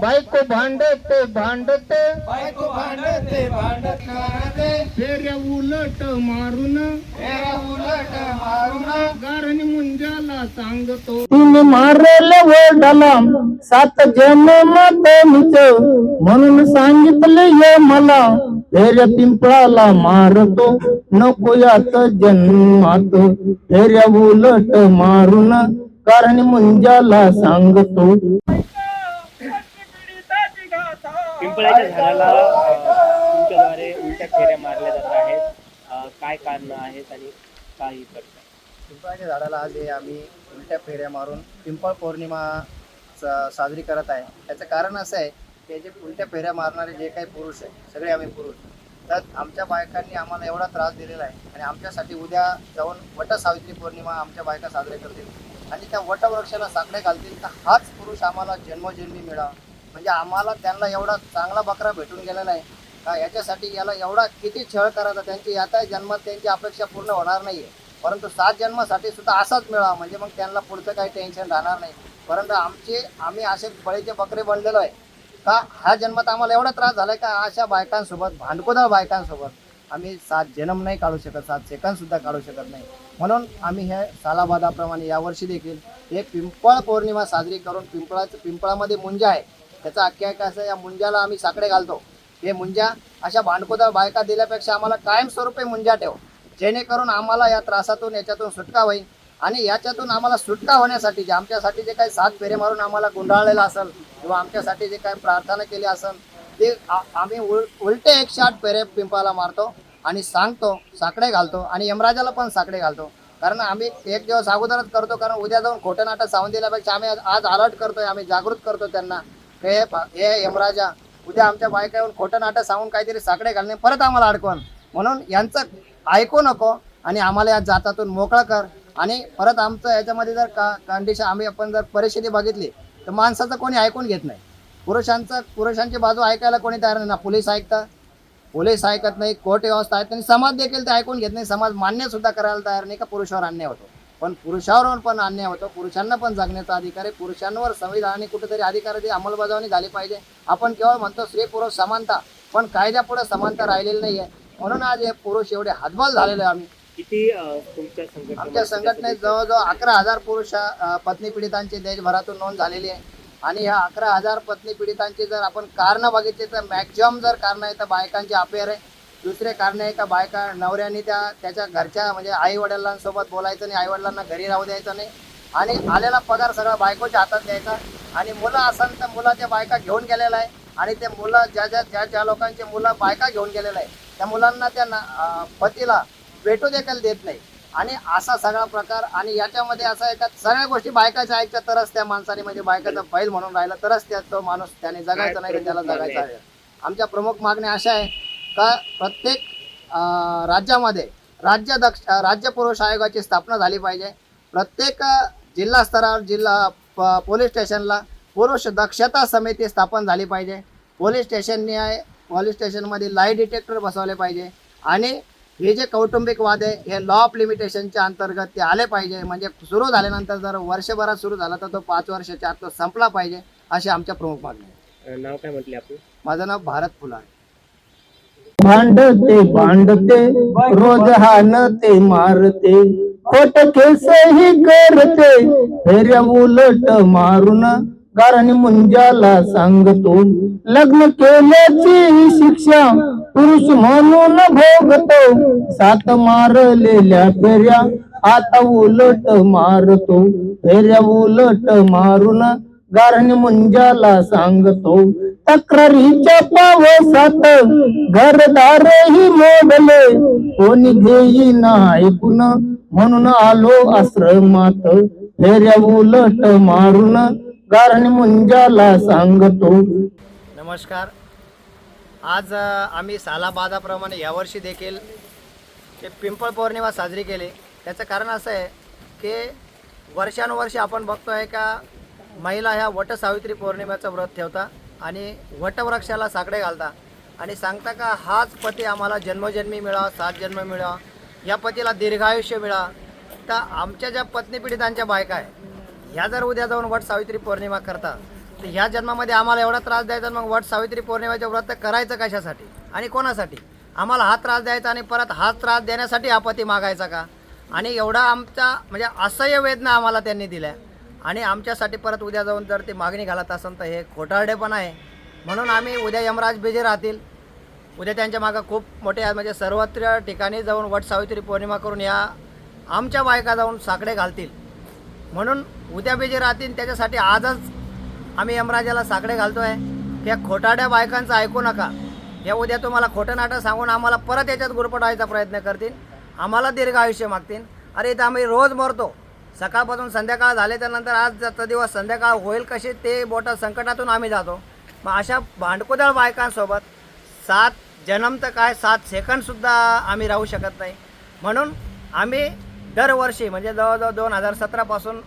बायको भांडते भांडते बायको भांडते भांडत करते फेऱ्या उलट मारून गारणी मुंजाला सांगतो तिने मारल वडाला 7 जन्मात मीच म्हणून सांगितले ये मला फेऱ्या पिंपळाला मारतो नको यात जन्मात फेऱ्या उलट मारून गारणी मुंजाला सांगतो. पिंपळाच्या झाडाला तुमच्याद्वारे उलट्या फेऱ्या मारल्या जात आहेत. काय कारण आहेत आणि काही करतात? पिंपळाच्या झाडाला आज हे आम्ही उलट्या फेऱ्या मारून पिंपळ पौर्णिमा साजरी करत आहे. त्याचं कारण असं आहे की जे उलट्या फेऱ्या मारणारे जे काही पुरुष आहे, सगळे आम्ही पुरुष, तर आमच्या बायकांनी आम्हाला एवढा त्रास दिलेला आहे आणि आमच्यासाठी उद्या जाऊन वटसावित्री पौर्णिमा आमच्या बायका साजरे करतील आणि त्या वटवृक्षाला साकडे घालतील. तर हाच पुरुष आम्हाला जन्मोजन्मी मिळावा, म्हणजे आम्हाला त्यांना एवढा चांगला बकरा भेटून गेलेला आहे का याच्यासाठी याला एवढा किती छळ करायचा. त्यांची याचा जन्मात त्यांची अपेक्षा पूर्ण होणार नाही आहे, परंतु 7 जन्मासाठी सुद्धा असाच मिळावा, म्हणजे मग त्यांना पुढचं काही टेन्शन राहणार नाही. परंतु आम्ही असे बळीचे बकरे बनलेलो आहे का ह्या जन्मात आम्हाला एवढा त्रास झाला का अशा बायकांसोबत, भांडकोदार बायकांसोबत आम्ही 7 जन्म नाही काढू शकत, 7 सेकंद सुद्धा काढू शकत नाही. म्हणून आम्ही हे सालाबादाप्रमाणे यावर्षी देखील एक पिंपळ पौर्णिमा साजरी करून पिंपळामध्ये मुंजा आहे, त्याचा आख्यायिका असं, या मुंजाला आम्ही साकडे घालतो. हे मुंजा अशा भांडकोदार बायका दिल्यापेक्षा आम्हाला कायमस्वरूपी मुंजा ठेव, जेणेकरून आम्हाला या त्रासातून याच्यातून सुटका होईल. आणि याच्यातून आम्हाला सुटका होण्यासाठी जे आमच्यासाठी जे काही 7 फेरे मारून आम्हाला गुंडाळलेलं असेल किंवा आमच्यासाठी जे काही प्रार्थना केली असेल ते आम्ही उलटे 108 फेरे पिंपळाला मारतो आणि सांगतो, साकडे घालतो आणि यमराजाला पण साकडे घालतो. कारण आम्ही एक दिवस अगोदरच करतो, कारण उद्या जाऊन खोटं नाटक सांगून दिल्यापेक्षा आम्ही आज अलर्ट करतोय, आम्ही जागृत करतो त्यांना हे यमराजा उद्या आमच्या बायका येऊन खोटं नाटक सांगून काहीतरी साकडे घालणे परत आम्हाला अडकवण, म्हणून यांचं ऐकू नको आणि आम्हाला या जातातून मोकळा कर. आणि परत आमचं याच्यामध्ये जर कंडिशन आपण जर परिस्थिती बघितली तर माणसाचं कोणी ऐकून घेत नाही, पुरुषांची बाजू ऐकायला कोणी तयार नाही ना. पोलीस ऐकत नाही, कोर्ट व्यवस्था आहेत आणि समाज देखील ते ऐकून घेत नाही. समाज मान्य सुद्धा करायला तयार नाही का पुरुषावर अन्याय होतो, पण पुरुषावर पण अन्याय होतो. पुरुषांना पण जगण्याचा अधिकार आहे, पुरुषांवर संविधानाने कुठेतरी अधिकाराची अंमलबजावणी झाली पाहिजे. आपण केवळ म्हणतो स्त्री पुरुष समानता, पण कायद्यापुढे समानता राहिलेली नाही आहे. म्हणून आज हे पुरुष एवढे हातबल झालेले आम्ही. किती आमच्या संघटनेत जवळजवळ 11,000 पुरुष पत्नी पीडितांची देशभरातून नोंद झालेली आहे. आणि ह्या 11,000 पत्नी पीडितांची जर आपण कारणं बघितली तर मॅक्झिमम जर कारणं आहे तर बायकांचे अफेअर आहे. दुसरे कारण आहे का बायका नवऱ्याने त्याच्या घरच्या म्हणजे आई वडिलांसोबत बोलायचं नाही, आई वडिलांना घरी राहू द्यायचं नाही आणि आलेला पगार सगळा बायकोच्या हातात द्यायचा. आणि मुलं असेल तर मुलाच्या बायका घेऊन गेलेला आहे आणि ते मुलं ज्या लोकांचे मुलं बायका घेऊन गेलेलं आहे त्या मुलांना त्या पतीला भेटू देखील देत नाही. आणि असा सगळा प्रकार. आणि याच्यामध्ये असं आहे का सगळ्या गोष्टी बायकाच्या ऐकतात तरच त्या माणसाने म्हणजे बायकाचा बैल म्हणून राहिला तरच तो माणूस त्याने जगायचं नाही, त्याला जगायचं आहे. आमच्या प्रमुख मागण्या अशा आहे का प्रत्येक राज्यामध्ये राज्य पुरुष आयोगाची स्थापना झाली पाहिजे. प्रत्येक जिल्हा स्तरावर पोलीस स्टेशनला पुरुष दक्षता समिती स्थापन झाली पाहिजे. पोलीस स्टेशनमध्ये लाई डिटेक्टर बसवले पाहिजे. आणि हे जे कौटुंबिक वाद आहे हे लॉ ऑफ लिमिटेशनच्या अंतर्गत ते आले पाहिजे. म्हणजे सुरू झाल्यानंतर जर वर्षभरात सुरू झाला तर तो 5 वर्षाच्या आत तो संपला पाहिजे, अशी आमच्या प्रमुख मागण्या आहेत. नाव काय म्हटले आपण? माझं नाव भारत फुलार. भांडते रोज हानते मारते खोट केसही करते फेऱ्या उलट मारून गारणी मुंजाला सांगतो. लग्न केल्याची शिक्षा पुरुष म्हणून भोगतो 7 मारलेल्या फेऱ्या आता उलट मारतो. फेऱ्या उलट मारून गारणी मुंजाला सांगतो. तक्रारीच्या पावसात घरदारही मोडले कोणी घेईना ऐकून म्हणून आलो आश्रमात. फेऱ्या उलट मारून गारणी मुंजाला सांगतो. नमस्कार. आज आम्ही सालाबादाप्रमाणे यावर्षी देखील पिंपळ पौर्णिमा साजरी केली. त्याचं कारण असं आहे की वर्षानुवर्षी आपण बघतो आहे का महिला ह्या वटसावित्री पौर्णिमेचं व्रत ठेवता आणि वटवृक्षाला साकडे घालता आणि सांगता का हाच पती आम्हाला जन्मोजन्मी मिळावा, 7 जन्म मिळावा, या पतीला दीर्घायुष्य मिळावा. तर आमच्या ज्या पत्नी पीडितांच्या बायका आहे ह्या जर उद्या जाऊन वटसावित्री पौर्णिमा करतात तर ह्या जन्मामध्ये आम्हाला एवढा त्रास द्यायचा, मग वट सावित्री पौर्णिमेचं व्रत करायचं कशासाठी आणि कोणासाठी? आम्हाला हा त्रास द्यायचा आणि परत हा त्रास देण्यासाठी आपत्ती मागायचा का? आणि एवढा आमचा म्हणजे असह्य वेदना आम्हाला त्यांनी दिल्या आणि आमच्यासाठी परत उद्या जाऊन जर ती मागणी घालत असेल तर हे खोटारडेपण आहे. म्हणून आम्ही उद्या यमराज बिझी राहतील. उद्या त्यांच्या मागं खूप मोठे म्हणजे सर्वत्र ठिकाणी जाऊन वट सावित्री पौर्णिमा करून या आमच्या बायका जाऊन साकडे घालतील. म्हणून उद्या बिझी राहतील. त्याच्यासाठी आजच आम्ही यमराजाला साकडे घालतो आहे. त्या खोटाड्या बायकांचं ऐकू नका. या उद्या तुम्हाला खोटं नाटक सांगून आम्हाला परत याच्यात गुरफटवायचा प्रयत्न करतील. आम्हाला दीर्घ आयुष्य मागतील. अरे इथं आम्ही रोज मरतो. सकाळपासून संध्याकाळ झाले त्यानंतर आजचा दिवस संध्याकाळ होईल कशी ते मोठ्या संकटातून आम्ही जातो. मग अशा भांडकुदळ बायकांसोबत 7 जन्म तर काय 7 सेकंडसुद्धा आम्ही राहू शकत नाही. म्हणून आम्ही दरवर्षी म्हणजे जवळजवळ 2017पासून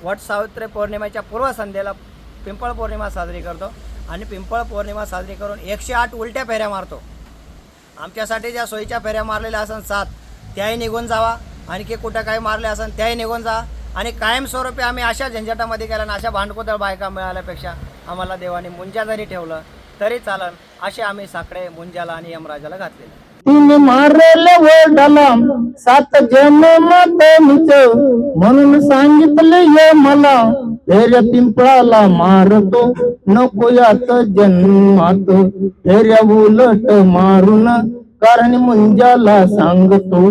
वट सावित्री पौर्णिमेच्या पूर्वसंध्येला पिंपळ पौर्णिमा साजरी करतो आणि पिंपळ पौर्णिमा साजरी करून 108 उलट्या फेऱ्या मारतो. आमच्यासाठी ज्या सोयीच्या फेऱ्या मारलेल्या असन 7 त्याही निघून जावा. आणखी कुठं काही मारले असन त्याही निघून जा. आणि कायमस्वरूपी आम्ही अशा झंझटामध्ये गेल्या आणि अशा भांडकुदळ बायका मिळाल्यापेक्षा आम्हाला देवाने मुंजा जरी ठेवलं तरी चालन असे आम्ही साकडे मुंजाला आणि यमराजाला घातलेले. तिने मारले वडाला 7 जन्मात मीच म्हणून सांगितले ये मला फेऱ्या पिंपळाला मारतो नको यात जन्मात फेऱ्या उलट मारून कारण मुंजाला सांगतो.